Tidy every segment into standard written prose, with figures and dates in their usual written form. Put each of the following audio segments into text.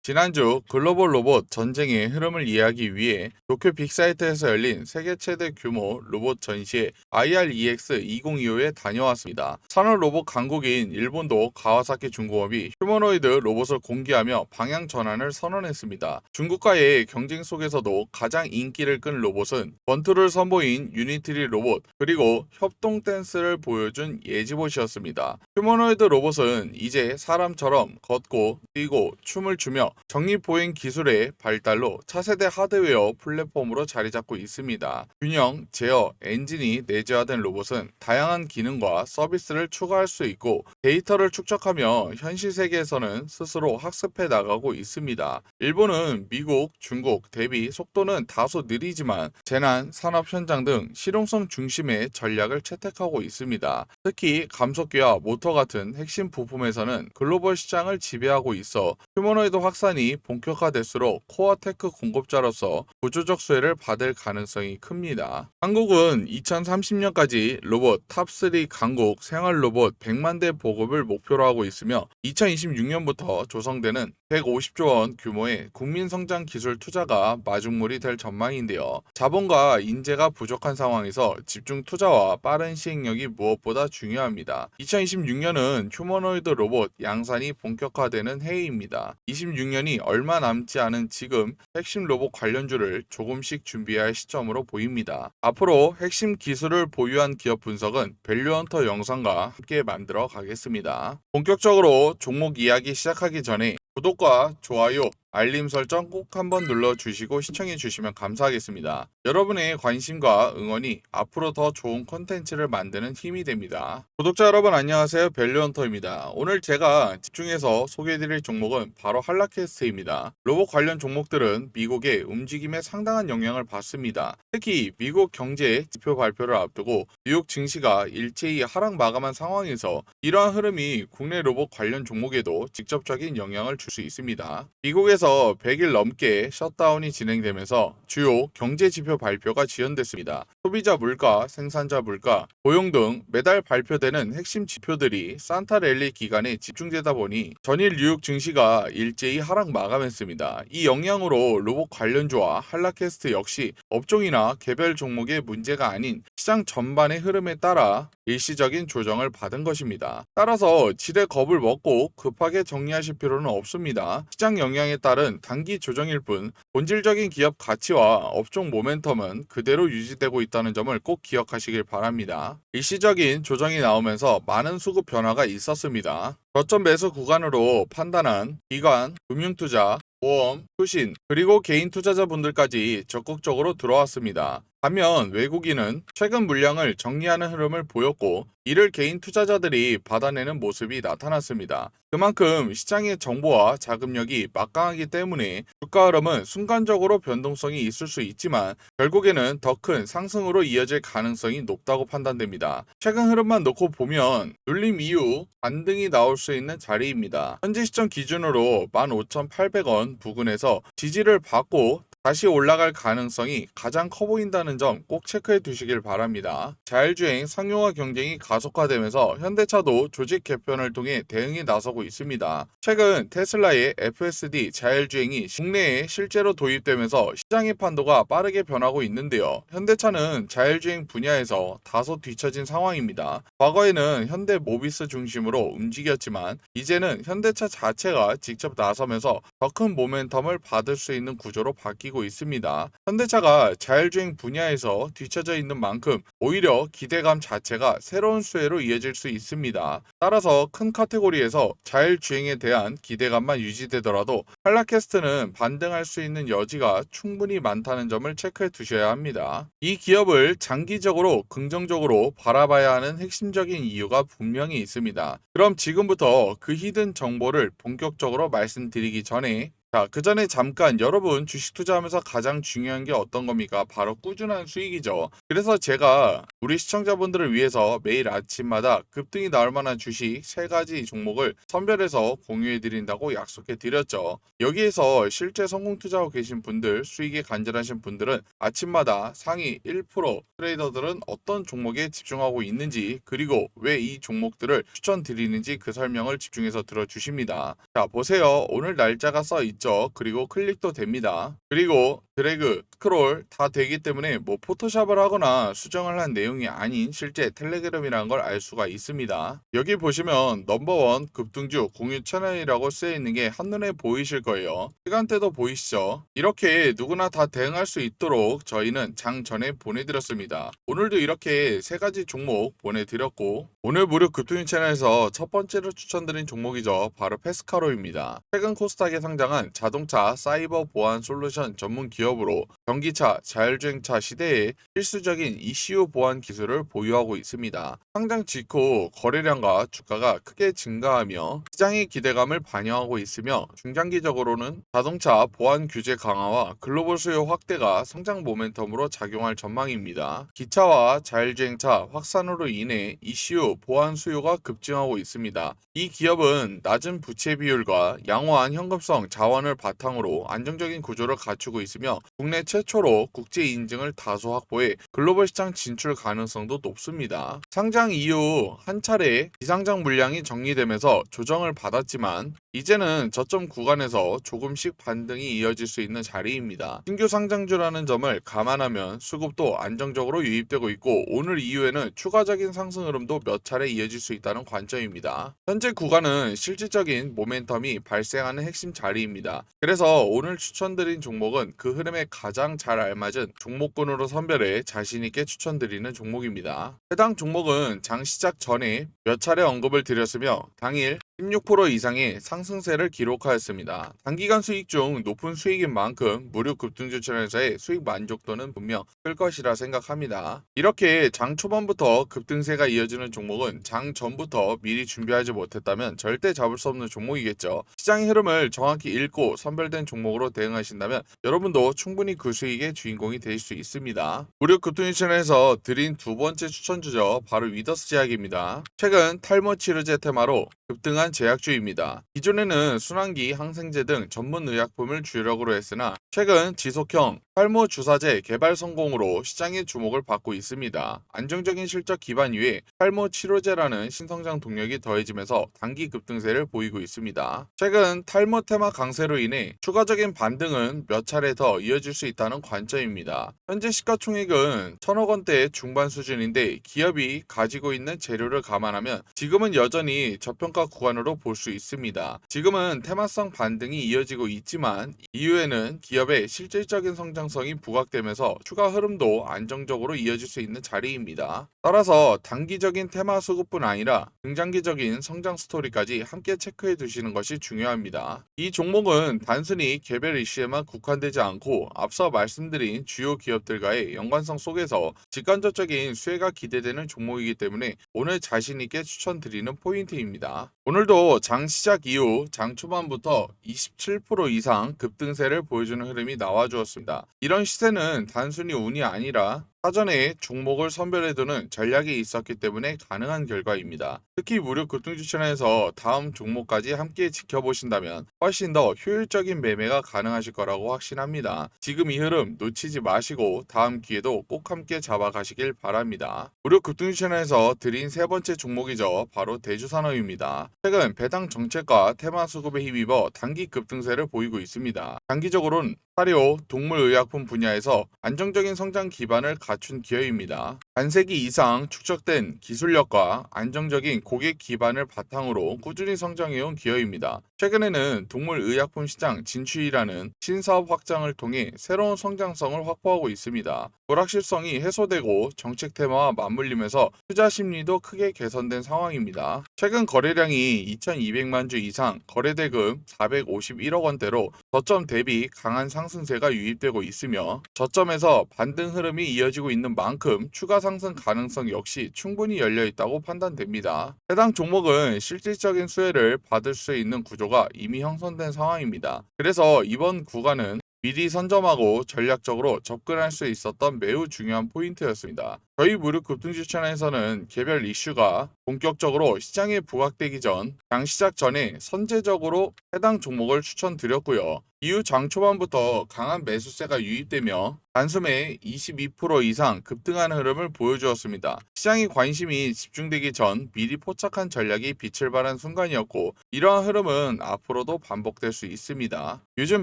지난주 글로벌 로봇 전쟁의 흐름을 이해하기 위해 도쿄 빅사이트에서 열린 세계 최대 규모 로봇 전시회 IREX 2025에 다녀왔습니다. 산업 로봇 강국인 일본도 가와사키 중공업이 휴머노이드 로봇을 공개하며 방향 전환을 선언했습니다. 중국과의 경쟁 속에서도 가장 인기를 끈 로봇은 번투를 선보인 유니트리 로봇, 그리고 협동 댄스를 보여준 예지봇이었습니다. 휴머노이드 로봇은 이제 사람처럼 걷고 뛰고 춤을 추며 적립보행 기술의 발달로 차세대 하드웨어 플랫폼으로 자리 잡고 있습니다. 균형, 제어, 엔진이 내재화된 로봇은 다양한 기능과 서비스를 추가할 수 있고 데이터를 축적하며 현실 세계에서는 스스로 학습해 나가고 있습니다. 일본은 미국, 중국 대비 속도는 다소 느리지만 재난, 산업 현장 등 실용성 중심의 전략을 채택하고 있습니다. 특히 감속기와 모터 같은 핵심 부품에서는 글로벌 시장을 지배하고 있어 휴머노이드 확산이 본격화될수록 코어 테크 공급자로서 구조적 수혜를 받을 가능성이 큽니다. 한국은 2030년까지 로봇 탑3 강국 생활 로봇 100만 대 보급을 목표로 하고 있으며 2026년부터 조성되는 150조 원 규모의 국민성장 기술 투자가 마중물이 될 전망인데요. 자본과 인재가 부족한 상황에서 집중 투자와 빠른 시행력이 무엇보다 중요합니다. 2026년은 휴머노이드 로봇 양산이 본격화되는 해입니다. 26년이 얼마 남지 않은 지금 핵심 로봇 관련주를 조금씩 준비해야 할 시점으로 보입니다. 앞으로 핵심 기술을 보유한 기업 분석은 밸류헌터 영상과 함께 만들어 가겠습니다. 본격적으로 종목 이야기 시작하기 전에 구독과 좋아요, 알림 설정 꼭 한번 눌러주시고 시청해주시면 감사하겠습니다. 여러분의 관심과 응원이 앞으로 더 좋은 콘텐츠를 만드는 힘이 됩니다. 구독자 여러분 안녕하세요. 밸류헌터입니다. 오늘 제가 집중해서 소개해드릴 종목은 바로 한라캐스트입니다. 로봇 관련 종목들은 미국의 움직임에 상당한 영향을 받습니다. 특히 미국 경제 지표 발표를 앞두고 뉴욕 증시가 일제히 하락 마감한 상황에서 이러한 흐름이 국내 로봇 관련 종목에도 직접적인 영향을 줄 수 있습니다. 미국에서 100일 넘게 셧다운이 진행되면서 주요 경제 지표 발표가 지연됐습니다. 소비자 물가, 생산자 물가, 고용 등 매달 발표되는 핵심 지표들이 산타랠리 기간에 집중되다 보니 전일 뉴욕 증시가 일제히 하락 마감했습니다. 이 영향으로 로봇 관련주와 한라캐스트 역시 업종이나 개별 종목의 문제가 아닌 시장 전반의 흐름에 따라 일시적인 조정을 받은 것입니다. 따라서 지레 겁을 먹고 급하게 정리하실 필요는 없습니다. 시장 영향에 따른 단기 조정일 뿐 본질적인 기업 가치와 업종 모멘텀은 그대로 유지되고 있다는 점을 꼭 기억하시길 바랍니다. 일시적인 조정이 나오면서 많은 수급 변화가 있었습니다. 저점 매수 구간으로 판단한 기관, 금융투자, 보험, 투신, 그리고 개인 투자자분들까지 적극적으로 들어왔습니다. 반면 외국인은 최근 물량을 정리하는 흐름을 보였고 이를 개인 투자자들이 받아내는 모습이 나타났습니다. 그만큼 시장의 정보와 자금력이 막강하기 때문에 주가 흐름은 순간적으로 변동성이 있을 수 있지만 결국에는 더 큰 상승으로 이어질 가능성이 높다고 판단됩니다. 최근 흐름만 놓고 보면 눌림 이후 반등이 나올 수 있는 자리입니다. 현재 시점 기준으로 15,800원 부근에서 지지를 받고 다시 올라갈 가능성이 가장 커 보인다는 점 꼭 체크해 두시길 바랍니다. 자율주행 상용화 경쟁이 가속화되면서 현대차도 조직 개편을 통해 대응에 나서고 있습니다. 최근 테슬라의 FSD 자율주행이 국내에 실제로 도입되면서 시장의 판도가 빠르게 변하고 있는데요. 현대차는 자율주행 분야에서 다소 뒤처진 상황입니다. 과거에는 현대 모비스 중심으로 움직였지만 이제는 현대차 자체가 직접 나서면서 더 큰 모멘텀을 받을 수 있는 구조로 바뀌고 있습니다. 현대차가 자율주행 분야에서 뒤처져 있는 만큼 오히려 기대감 자체가 새로운 수혜로 이어질 수 있습니다. 따라서 큰 카테고리에서 자율주행에 대한 기대감만 유지되더라도 한라캐스트는 반등할 수 있는 여지가 충분히 많다는 점을 체크해 두셔야 합니다. 이 기업을 장기적으로 긍정적으로 바라봐야 하는 핵심적인 이유가 분명히 있습니다. 그럼 지금부터 그 히든 정보를 본격적으로 말씀드리기 전에 그 전에 잠깐 여러분 주식 투자하면서 가장 중요한 게 어떤 겁니까? 바로 꾸준한 수익이죠. 그래서 제가 우리 시청자분들을 위해서 매일 아침마다 급등이 나올 만한 주식 3가지 종목을 선별해서 공유해 드린다고 약속해 드렸죠. 여기에서 실제 성공 투자하고 계신 분들, 수익에 간절하신 분들은 아침마다 상위 1% 트레이더들은 어떤 종목에 집중하고 있는지, 그리고 왜 이 종목들을 추천드리는지 그 설명을 집중해서 들어주십니다. 자, 보세요. 오늘 날짜가 써 있죠. 그리고 클릭도 됩니다. 그리고 드래그, 스크롤 다 되기 때문에 포토샵을 하거나 수정을 한 내용이 아닌 실제 텔레그램이라는 걸 알 수가 있습니다. 여기 보시면 넘버원 급등주 공유 채널이라고 쓰여 있는 게 한눈에 보이실 거예요. 시간대도 보이시죠? 이렇게 누구나 다 대응할 수 있도록 저희는 장 전에 보내드렸습니다. 오늘도 이렇게 세 가지 종목 보내드렸고, 오늘 무료 급등주 채널에서 첫 번째로 추천드린 종목이죠. 바로 페스카로입니다. 최근 코스닥에 상장한 자동차 사이버 보안 솔루션 전문 기업으로 전기차, 자율주행차 시대에 필수적인 ECU 보안 기술을 보유하고 있습니다. 상장 직후 거래량과 주가가 크게 증가하며 시장의 기대감을 반영하고 있으며, 중장기적으로는 자동차 보안 규제 강화와 글로벌 수요 확대가 성장 모멘텀으로 작용할 전망입니다. 기차와 자율주행차 확산으로 인해 ECU 보안 수요가 급증하고 있습니다. 이 기업은 낮은 부채 비율과 양호한 현금성 자원을 바탕으로 안정적인 구조를 갖추고 있으며, 국내 최초로 국제 인증을 다수 확보해 글로벌 시장 진출 가능성도 높습니다. 상장 이후 한 차례 비상장 물량이 정리되면서 조정을 받았지만 이제는 저점 구간에서 조금씩 반등이 이어질 수 있는 자리입니다. 신규 상장주라는 점을 감안하면 수급도 안정적으로 유입되고 있고, 오늘 이후에는 추가적인 상승 흐름도 몇 차례 이어질 수 있다는 관점입니다. 현재 구간은 실질적인 모멘텀이 발생하는 핵심 자리입니다. 그래서 오늘 추천드린 종목은 그 흐름에 가장 잘 알맞은 종목군으로 선별해 자신있게 추천드리는 종목입니다. 해당 종목은 장 시작 전에 몇 차례 언급을 드렸으며 당일 16% 이상의 상승세를 기록하였습니다. 단기간 수익 중 높은 수익인 만큼 무료 급등주 채널에서의 수익 만족도는 분명 클 것이라 생각합니다. 이렇게 장 초반부터 급등세가 이어지는 종목은 장 전부터 미리 준비하지 못했다면 절대 잡을 수 없는 종목이겠죠. 시장의 흐름을 정확히 읽고 선별된 종목으로 대응하신다면 여러분도 충분히 그 수익의 주인공이 되실 수 있습니다. 무료 급등주 채널에서 드린 두 번째 추천주죠. 바로 위더스 제약입니다. 최근 탈모 치료제 테마로 급등한 제약주입니다. 기존에는 순환기, 항생제 등 전문 의약품을 주력으로 했으나 최근 지속형 탈모 주사제 개발 성공으로 시장의 주목을 받고 있습니다. 안정적인 실적 기반 위에 탈모 치료제라는 신성장 동력이 더해지면서 단기 급등세를 보이고 있습니다. 최근 탈모 테마 강세로 인해 추가적인 반등은 몇 차례 더 이어질 수 있다는 관점입니다. 현재 시가총액은 1,000억 원대 중반 수준인데 기업이 가지고 있는 재료를 감안하면 지금은 여전히 저평가 구간으로 볼 수 있습니다. 지금은 테마성 반등이 이어지고 있지만 이후에는 기업의 실질적인 성장성이 부각되면서 추가 흐름도 안정적으로 이어질 수 있는 자리입니다. 따라서 단기적인 테마 수급뿐 아니라 중장기적인 성장 스토리까지 함께 체크해 두시는 것이 중요합니다. 이 종목은 단순히 개별 이슈에만 국한되지 않고 앞서 말씀드린 주요 기업들과의 연관성 속에서 직간접적인 수혜가 기대되는 종목이기 때문에 오늘 자신있게 추천드리는 포인트입니다. 오늘도 장 시작 이후 장 초반부터 27% 이상 급등세를 보여주는 흐름이 나와주었습니다. 이런 시세는 단순히 운이 아니라 사전에 종목을 선별해두는 전략이 있었기 때문에 가능한 결과입니다. 특히 무료 급등주 채널에서 다음 종목까지 함께 지켜보신다면 훨씬 더 효율적인 매매가 가능하실 거라고 확신합니다. 지금 이 흐름 놓치지 마시고 다음 기회도 꼭 함께 잡아가시길 바랍니다. 무료 급등주 채널에서 드린 세 번째 종목이죠. 바로 대주산업입니다. 최근 배당 정책과 테마 수급에 힘입어 단기 급등세를 보이고 있습니다. 단기적으로는 사료, 동물의약품 분야에서 안정적인 성장 기반을 갖춘 기업입니다. 반세기 이상 축적된 기술력과 안정적인 고객 기반을 바탕으로 꾸준히 성장해온 기업입니다. 최근에는 동물의약품 시장 진출이라는 신사업 확장을 통해 새로운 성장성을 확보하고 있습니다. 불확실성이 해소되고 정책 테마와 맞물리면서 투자 심리도 크게 개선된 상황입니다. 최근 거래량이 2,200만 주 이상, 거래대금 451억 원대로 저점 대비 강한 상승세가 유입되고 있으며 저점에서 반등 흐름이 이어지고 있는 만큼 추가 상승 가능성 역시 충분히 열려 있다고 판단됩니다. 해당 종목은 실질적인 수혜를 받을 수 있는 구조가 이미 형성된 상황입니다. 그래서 이번 구간은 미리 선점하고 전략적으로 접근할 수 있었던 매우 중요한 포인트였습니다. 저희 무료 급등주 채널에서는 개별 이슈가 본격적으로 시장에 부각되기 전, 장 시작 전에 선제적으로 해당 종목을 추천드렸고요. 이후 장 초반부터 강한 매수세가 유입되며 단숨에 22% 이상 급등하는 흐름을 보여주었습니다. 시장의 관심이 집중되기 전 미리 포착한 전략이 빛을 발한 순간이었고, 이러한 흐름은 앞으로도 반복될 수 있습니다. 요즘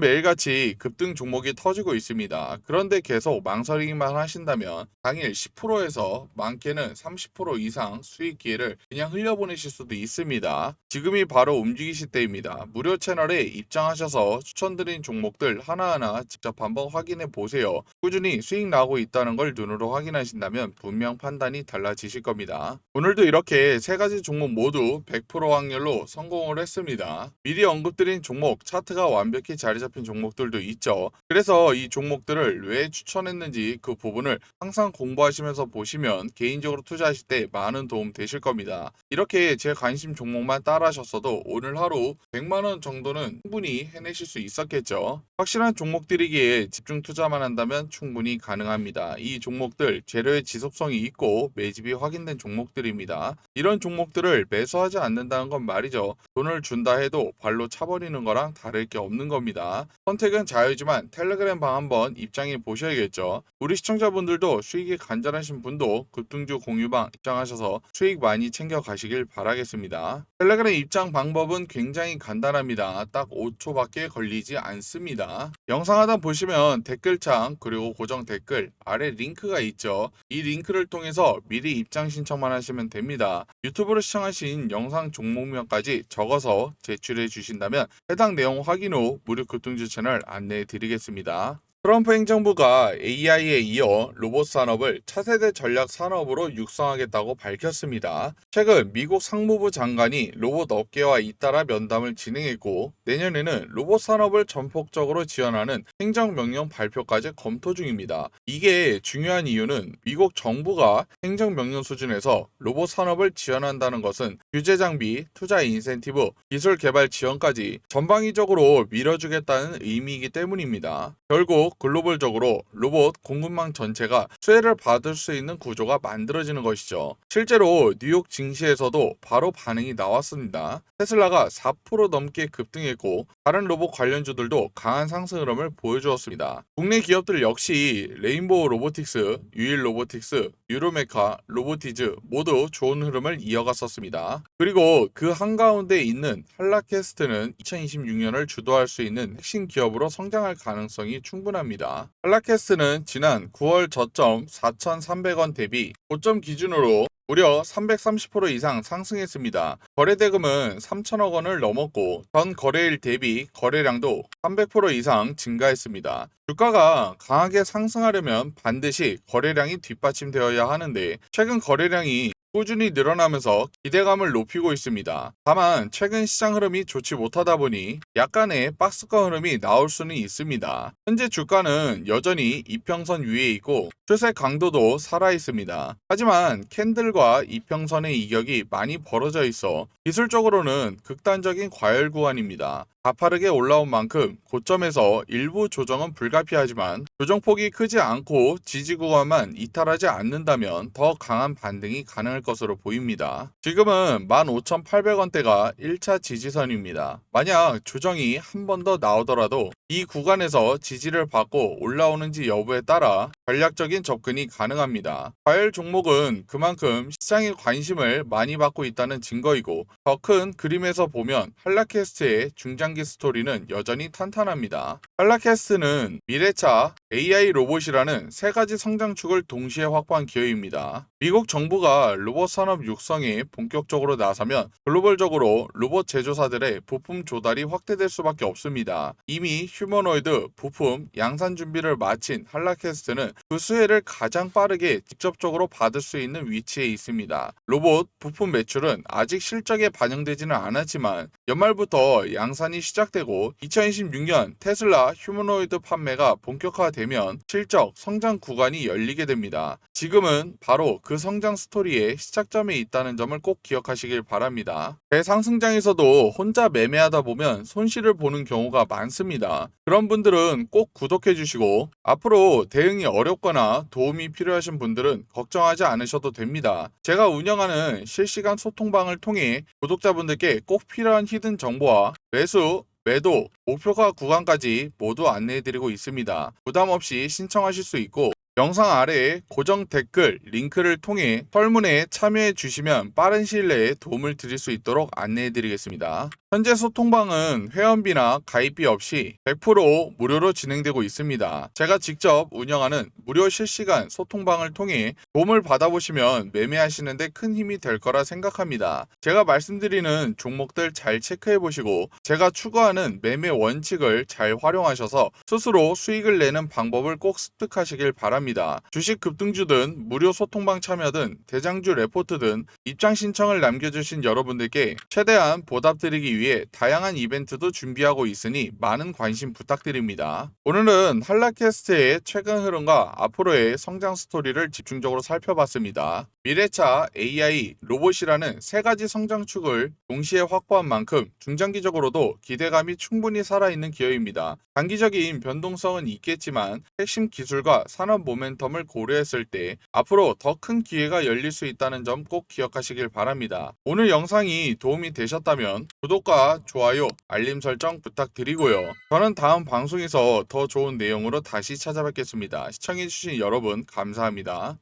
매일같이 급등 종목이 터지고 있습니다. 그런데 계속 망설이기만 하신다면 당일 10%에서 많게는 30% 이상 수익 기회를 그냥 흘려보내실 수도 있습니다. 지금이 바로 움직이실 때입니다. 무료 채널에 입장하셔서 추천드린 종목들 하나하나 직접 한번 확인해 보세요. 꾸준히 수익 나고 있다는 걸 눈으로 확인하신다면 분명 판단이 달라지실 겁니다. 오늘도 이렇게 세 가지 종목 모두 100% 확률로 성공을 했습니다. 미리 언급드린 종목 차트가 완벽히 자리 잡힌 종목들도 있죠. 그래서 이 종목들을 왜 추천했는지 그 부분을 항상 공부하시면서 보시면 개인적으로 투자하실 때 많은 도움 되실 겁니다. 이렇게 제 관심 종목만 따라하셨어도 오늘 하루 100만원 정도는 충분히 해내실 수 있었겠죠. 확실한 종목들이기에 집중 투자만 한다면 충분히 가능합니다. 이 종목들 재료의 지속성이 있고 매집이 확인된 종목들입니다. 이런 종목들을 매수하지 않는다는 건 말이죠. 돈을 준다 해도 발로 차버리는 거랑 다를 게 없는 겁니다. 선택은 자유지만 텔레그램 방 한번 입장해 보셔야겠죠. 우리 시청자분들도 수익이 간절하신 분도 급등주 공유방 입장하셔서 수익 많이 챙겨 가시길 바라겠습니다. 텔레그램 입장 방법은 굉장히 간단합니다. 딱 5초밖에 걸리지 않습니다. 영상 하단 보시면 댓글창 그리고 고정 댓글 아래 링크가 있죠. 이 링크를 통해서 미리 입장 신청만 하시면 됩니다. 유튜브로 시청하신 영상 종목명까지 적어서 제출해 주신다면 해당 내용 확인 후 무료 급등주 채널 안내해 드리겠습니다. 트럼프 행정부가 AI에 이어 로봇 산업을 차세대 전략 산업으로 육성하겠다고 밝혔습니다. 최근 미국 상무부 장관이 로봇 업계와 잇따라 면담을 진행했고, 내년에는 로봇 산업을 전폭적으로 지원하는 행정명령 발표까지 검토 중입니다. 이게 중요한 이유는 미국 정부가 행정명령 수준에서 로봇 산업을 지원한다는 것은 규제 장비, 투자 인센티브, 기술 개발 지원까지 전방위적으로 밀어주겠다는 의미이기 때문입니다. 결국 글로벌적으로 로봇 공급망 전체가 수혜를 받을 수 있는 구조가 만들어지는 것이죠. 실제로 뉴욕 증시에서도 바로 반응이 나왔습니다. 테슬라가 4% 넘게 급등했고 다른 로봇 관련주들도 강한 상승 흐름을 보여주었습니다. 국내 기업들 역시 레인보우 로보틱스, 유일 로보틱스, 유로메카, 로보티즈 모두 좋은 흐름을 이어갔었습니다. 그리고 그 한가운데 있는 한라캐스트는 2026년을 주도할 수 있는 핵심 기업으로 성장할 가능성이 충분합니다. 한라캐스트는 지난 9월 저점 4,300원 대비 고점 기준으로 무려 330% 이상 상승했습니다. 거래대금은 3천억 원을 넘었고 전 거래일 대비 거래량도 300% 이상 증가했습니다. 주가가 강하게 상승하려면 반드시 거래량이 뒷받침되어야 하는데 최근 거래량이 꾸준히 늘어나면서 기대감을 높이고 있습니다. 다만 최근 시장 흐름이 좋지 못하다 보니 약간의 박스권 흐름이 나올 수는 있습니다. 현재 주가는 여전히 이평선 위에 있고 추세 강도도 살아 있습니다. 하지만 캔들과 이평선의 이격이 많이 벌어져 있어 기술적으로는 극단적인 과열 구간입니다. 가파르게 올라온 만큼 고점에서 일부 조정은 불가피하지만 조정폭이 크지 않고 지지 구간만 이탈하지 않는다면 더 강한 반등이 가능할 것으로 보입니다. 지금은 15,800원대가 1차 지지선입니다. 만약 조정이 한 번 더 나오더라도 이 구간에서 지지를 받고 올라오는지 여부에 따라 전략적인 접근이 가능합니다. 과열 종목은 그만큼 시장의 관심을 많이 받고 있다는 증거이고 더 큰 그림에서 보면 한라캐스트의 중장기 스토리는 여전히 탄탄합니다. 한라캐스트는 미래차, AI 로봇이라는 세 가지 성장축을 동시에 확보한 기업입니다. 미국 정부가 로봇 산업 육성에 본격적으로 나서면 글로벌적으로 로봇 제조사들의 부품 조달이 확대될 수밖에 없습니다. 이미 휴머노이드 부품 양산 준비를 마친 한라캐스트는 그 수혜를 가장 빠르게 직접적으로 받을 수 있는 위치에 있습니다. 로봇 부품 매출은 아직 실적에 반영되지는 않았지만 연말부터 양산이 시작되고 2026년 테슬라 휴머노이드 판매가 본격화되면 실적 성장 구간이 열리게 됩니다. 지금은 바로 그 성장 스토리의 시작점에 있다는 점을 꼭 기억하시길 바랍니다. 대상승장에서도 혼자 매매하다 보면 손실을 보는 경우가 많습니다. 그런 분들은 꼭 구독해 주시고 앞으로 대응이 어렵거나 도움이 필요하신 분들은 걱정하지 않으셔도 됩니다. 제가 운영하는 실시간 소통방을 통해 구독자분들께 꼭 필요한 히든 정보와 매수, 매도, 목표가 구간까지 모두 안내해드리고 있습니다. 부담 없이 신청하실 수 있고 영상 아래에 고정 댓글 링크를 통해 설문에 참여해 주시면 빠른 시일 내에 도움을 드릴 수 있도록 안내해 드리겠습니다. 현재 소통방은 회원비나 가입비 없이 100% 무료로 진행되고 있습니다. 제가 직접 운영하는 무료 실시간 소통방을 통해 도움을 받아보시면 매매하시는데 큰 힘이 될 거라 생각합니다. 제가 말씀드리는 종목들 잘 체크해 보시고 제가 추구하는 매매 원칙을 잘 활용하셔서 스스로 수익을 내는 방법을 꼭 습득하시길 바랍니다. 주식 급등주든 무료 소통방 참여든 대장주 레포트든 입장 신청을 남겨주신 여러분들께 최대한 보답드리기 위해 다양한 이벤트도 준비하고 있으니 많은 관심 부탁드립니다. 오늘은 한라캐스트의 최근 흐름과 앞으로의 성장 스토리를 집중적으로 살펴봤습니다. 미래차, AI, 로봇이라는 세 가지 성장축을 동시에 확보한 만큼 중장기적으로도 기대감이 충분히 살아있는 기업입니다. 단기적인 변동성은 있겠지만 핵심 기술과 산업 모멘텀을 고려했을 때 앞으로 더 큰 기회가 열릴 수 있다는 점 꼭 기억하시길 바랍니다. 오늘 영상이 도움이 되셨다면 구독과 좋아요, 알림 설정 부탁드리고요. 저는 다음 방송에서 더 좋은 내용으로 다시 찾아뵙겠습니다. 시청해주신 여러분 감사합니다.